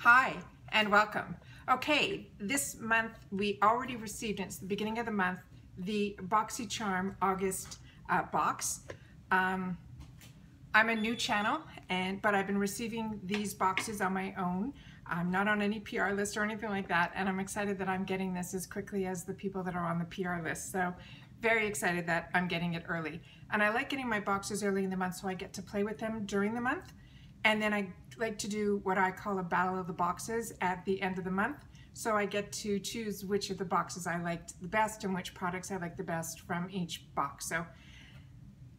Hi and welcome. Okay, this month we already received, it's the beginning of the month, the Boxycharm August box. I'm a new channel, but I've been receiving these boxes on my own. I'm not on any PR list or anything like that, and I'm excited that I'm getting this as quickly as the people that are on the PR list. So very excited that I'm getting it early. And I like getting my boxes early in the month so I get to play with them during the month. And then I like to do what I call a battle of the boxes at the end of the month. So I get to choose which of the boxes I liked the best and which products I liked the best from each box. So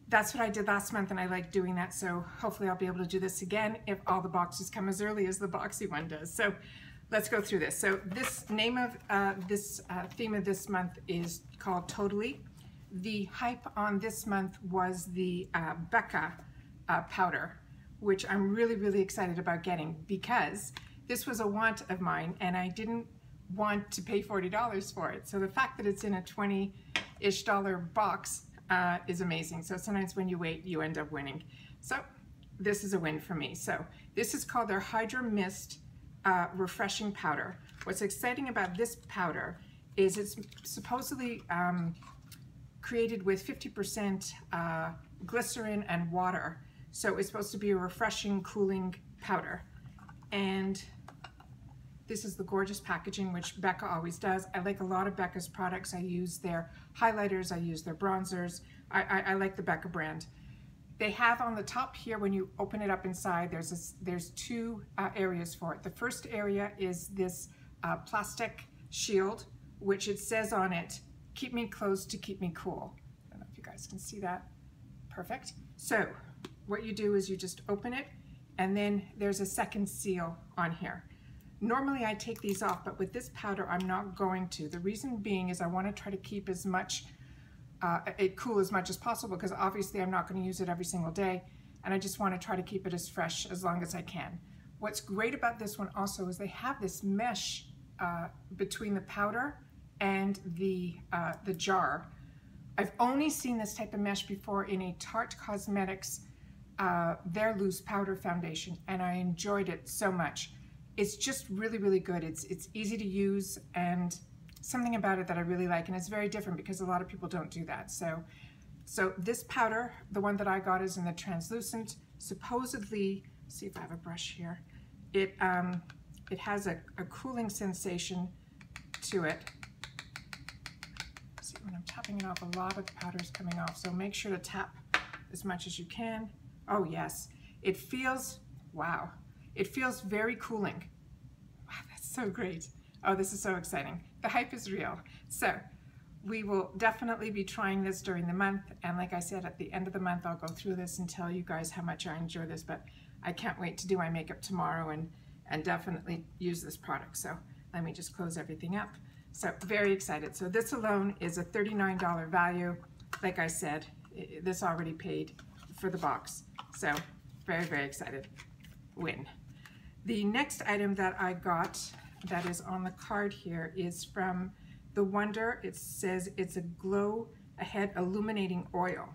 that's what I did last month, and I like doing that. So hopefully I'll be able to do this again if all the boxes come as early as the boxy one does. So let's go through this. So this name of this theme of this month is called Totally. The hype on this month was the Becca powder, which I'm really excited about getting because this was a want of mine and I didn't want to pay $40 for it. So the fact that it's in a $20-ish box is amazing. So sometimes when you wait, you end up winning. So this is a win for me. So this is called their Hydro Mist Refreshing Powder. What's exciting about this powder is it's supposedly created with 50% glycerin and water. So it's supposed to be a refreshing, cooling powder. And this is the gorgeous packaging, which Becca always does. I like a lot of Becca's products. I use their highlighters, I use their bronzers. I like the Becca brand. They have on the top here, when you open it up inside, there's two areas for it. The first area is this plastic shield, which it says on it, keep me closed to keep me cool. I don't know if you guys can see that. Perfect. So what you do is you just open it, and then there's a second seal on here. Normally I take these off, but with this powder I'm not going to. The reason being is I want to try to keep as much it cool as much as possible, because obviously I'm not going to use it every single day, and I just want to try to keep it as fresh as long as I can. What's great about this one also is they have this mesh between the powder and the jar. I've only seen this type of mesh before in a Tarte Cosmetics their loose powder foundation, and I enjoyed it so much. It's just really good. It's easy to use, and something about it that I really like, and it's very different because a lot of people don't do that. So this powder, the one that I got, is in the translucent. Supposedly, see if I have a brush here, it has a cooling sensation to it. See, when I'm tapping it off, a lot of the powder is coming off, so make sure to tap as much as you can. Oh yes, it feels, wow, it feels very cooling. Wow, that's so great. Oh, this is so exciting. The hype is real. So we will definitely be trying this during the month, and like I said, at the end of the month I'll go through this and tell you guys how much I enjoy this, but I can't wait to do my makeup tomorrow and definitely use this product. So let me just close everything up. So very excited. So this alone is a $39 value. Like I said, this already paid for the box. So very excited. Win. The next item that I got that is on the card here is from the Wonder. It says it's a Glow Ahead Illuminating Oil.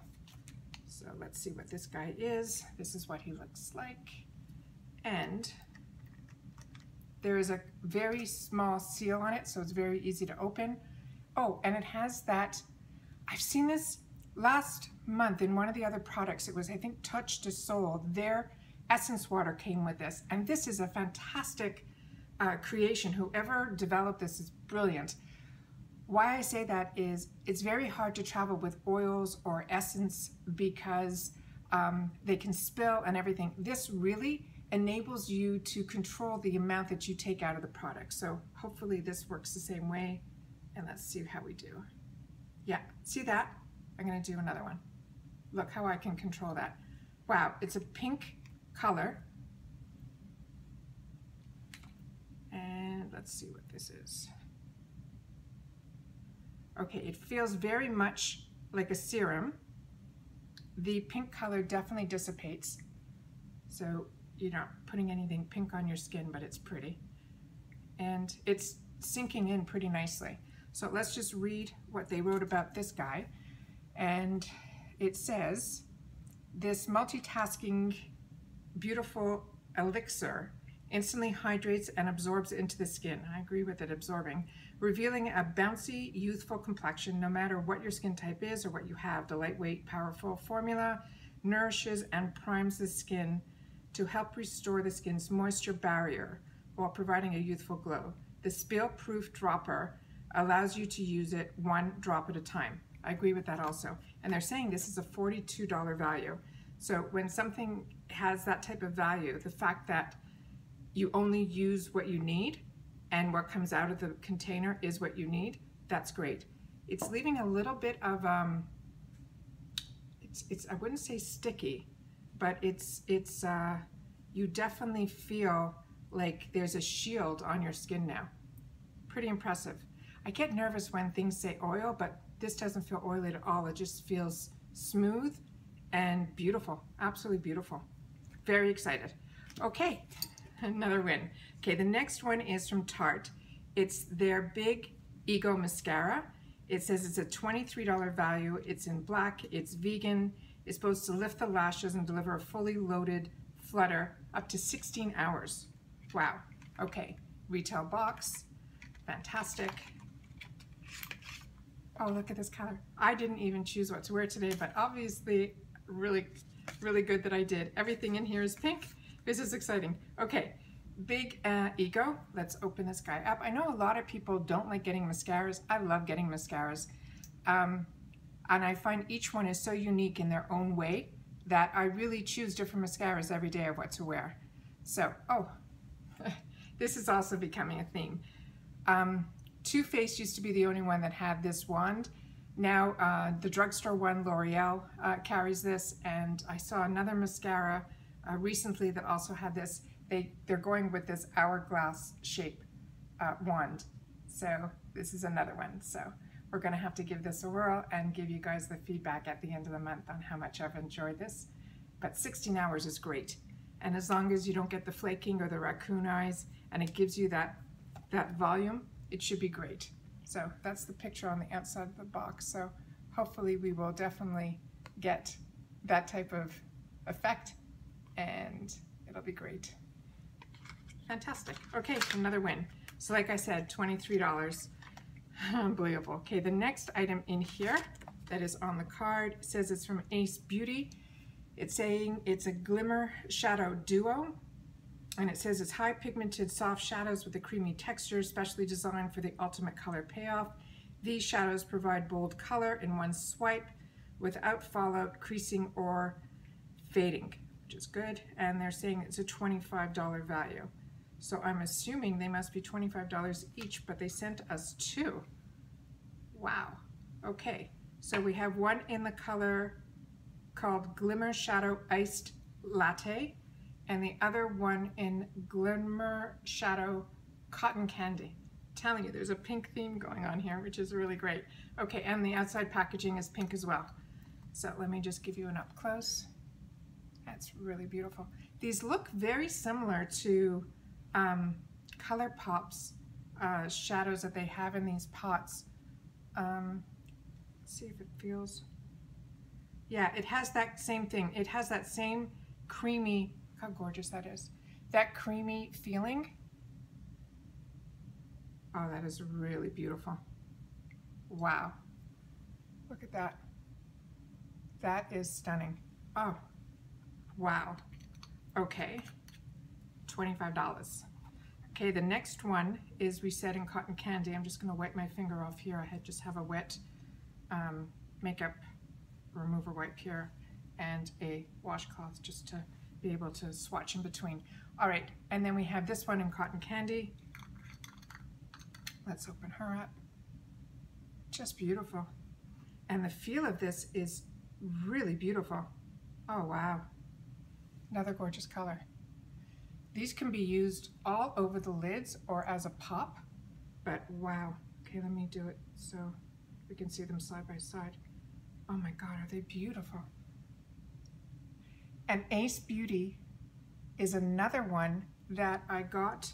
So let's see what this guy is. This is what he looks like. And there is a very small seal on it, so it's very easy to open. Oh, and it has that, I've seen this last month in one of the other products. It was, I think, Touch de Sol. Their essence water came with this, and this is a fantastic creation. Whoever developed this is brilliant. Why I say that is it's very hard to travel with oils or essence because they can spill and everything. This really enables you to control the amount that you take out of the product. So hopefully this works the same way, and let's see how we do. Yeah, see that? I'm going to do another one. Look how I can control that. Wow, it's a pink color. And let's see what this is. Okay, it feels very much like a serum. The pink color definitely dissipates. So you're not putting anything pink on your skin, but it's pretty. And it's sinking in pretty nicely. So let's just read what they wrote about this guy. And it says, this multitasking beautiful elixir Instantly hydrates and absorbs into the skin. I agree with it, absorbing. Revealing a bouncy, youthful complexion no matter what your skin type is or what you have. The lightweight, powerful formula nourishes and primes the skin to help restore the skin's moisture barrier while providing a youthful glow. The spill-proof dropper allows you to use it one drop at a time. I agree with that also. And they're saying this is a $42 value. So when something has that type of value, the fact that you only use what you need and what comes out of the container is what you need, that's great. It's leaving a little bit of, it's I wouldn't say sticky, but you definitely feel like there's a shield on your skin now. Pretty impressive. I get nervous when things say oil, but this doesn't feel oily at all. It just feels smooth and beautiful, absolutely beautiful. Very excited. Okay, another win. Okay, the next one is from Tarte. It's their Big Ego Mascara. It says it's a $23 value. It's in black, it's vegan. It's supposed to lift the lashes and deliver a fully loaded flutter up to 16 hours. Wow, okay, retail box, fantastic. Oh, look at this color. I didn't even choose what to wear today, but obviously really, really good that I did. Everything in here is pink. This is exciting. Okay, Big Ego. Let's open this guy up. I know a lot of people don't like getting mascaras. I love getting mascaras. And I find each one is so unique in their own way that I really choose different mascaras every day of what to wear. So, oh, this is also becoming a theme. Too Faced used to be the only one that had this wand. Now the drugstore one, L'Oreal, carries this, and I saw another mascara recently that also had this. They're going with this hourglass shape wand. So this is another one. So we're gonna have to give this a whirl and give you guys the feedback at the end of the month on how much I've enjoyed this. But 16 hours is great. And as long as you don't get the flaking or the raccoon eyes, and it gives you that volume, it should be great. So that's the picture on the outside of the box. So hopefully we will definitely get that type of effect and it'll be great. Fantastic. Okay, another win. So like I said, $23. Unbelievable. Okay, the next item in here that is on the card says it's from Ace Beauty. It's saying it's a Glimmer Shadow Duo. And it says it's high pigmented soft shadows with a creamy texture, specially designed for the ultimate color payoff. These shadows provide bold color in one swipe without fallout, creasing, or fading, which is good. And they're saying it's a $25 value. So I'm assuming they must be $25 each, but they sent us two. Wow. Okay, so we have one in the color called Glimmer Shadow Iced Latte, and the other one in Glimmer Shadow Cotton Candy. I'm telling you, there's a pink theme going on here, which is really great. Okay, and the outside packaging is pink as well. So let me just give you an up close. That's really beautiful. These look very similar to ColourPop's shadows that they have in these pots. Let's see if it feels. Yeah, it has that same thing. It has that same creamy, how gorgeous that is. That creamy feeling. Oh, that is really beautiful. Wow. Look at that. That is stunning. Oh, wow. Okay, $25. Okay, the next one is we said in Cotton Candy. I'm just gonna wipe my finger off here. I just have a wet makeup remover wipe here and a washcloth just to be able to swatch in between. All right, and then we have this one in Cotton Candy. Let's open her up. Just beautiful. And the feel of this is really beautiful. Oh, wow. Another gorgeous color. These can be used all over the lids or as a pop, but wow. Okay, let me do it so we can see them side by side. Oh my God, are they beautiful? And Ace Beauty is another one that I got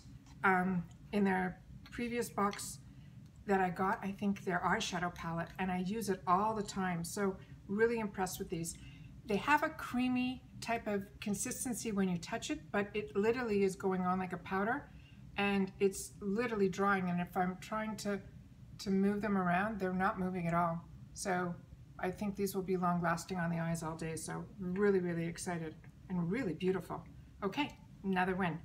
in their previous box that I got, I think their eyeshadow palette, and I use it all the time. So really impressed with these. They have a creamy type of consistency when you touch it, but it literally is going on like a powder, and it's literally drying, and if I'm trying to move them around, they're not moving at all. So I think these will be long lasting on the eyes all day, so really, really excited and really beautiful. Okay, another win.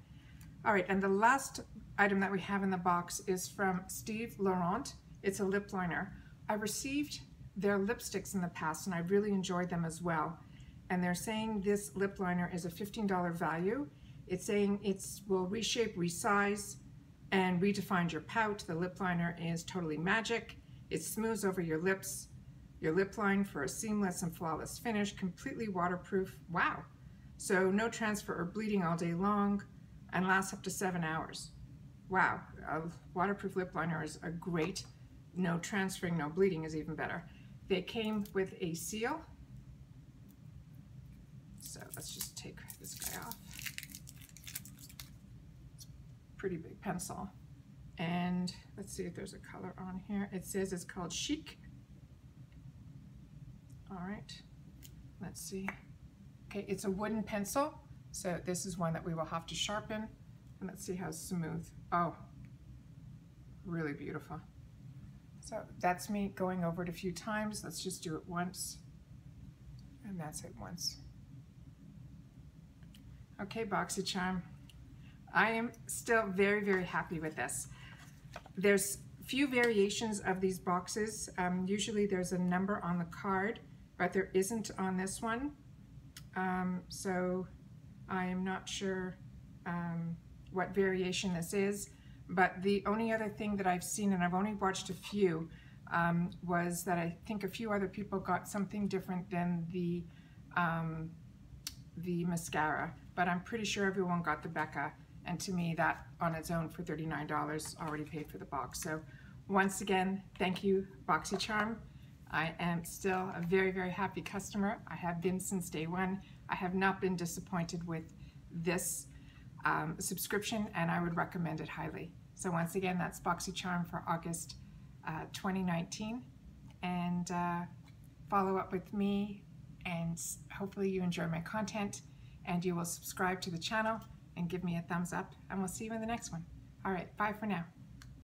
All right, and the last item that we have in the box is from Steve Laurent. It's a lip liner. I received their lipsticks in the past and I really enjoyed them as well. And they're saying this lip liner is a $15 value. It's saying it will reshape, resize, and redefine your pout. The lip liner is totally magic. It smooths over your lips, your lip line for a seamless and flawless finish, completely waterproof. Wow. So no transfer or bleeding all day long, and lasts up to 7 hours. Wow, a waterproof lip liner is a great. No transferring, no bleeding is even better. They came with a seal. So let's just take this guy off. It's a pretty big pencil. And let's see if there's a color on here. It says it's called Chic. All right, let's see. Okay, it's a wooden pencil. So this is one that we will have to sharpen, and let's see how smooth. Oh, really beautiful. So that's me going over it a few times. Let's just do it once, and that's it once. Okay, Boxycharm. I am still very, very happy with this. There's few variations of these boxes. Usually there's a number on the card, but there isn't on this one. So I am not sure what variation this is, but the only other thing that I've seen, and I've only watched a few, was that I think a few other people got something different than the mascara, but I'm pretty sure everyone got the Becca, and to me that on its own for $39 already paid for the box. So once again, thank you, Boxycharm. I am still a very, very happy customer. I have been since day one. I have not been disappointed with this subscription, and I would recommend it highly. So once again, that's Boxycharm for August 2019. And follow up with me, and hopefully you enjoy my content, and you will subscribe to the channel and give me a thumbs up, and we'll see you in the next one. All right, bye for now.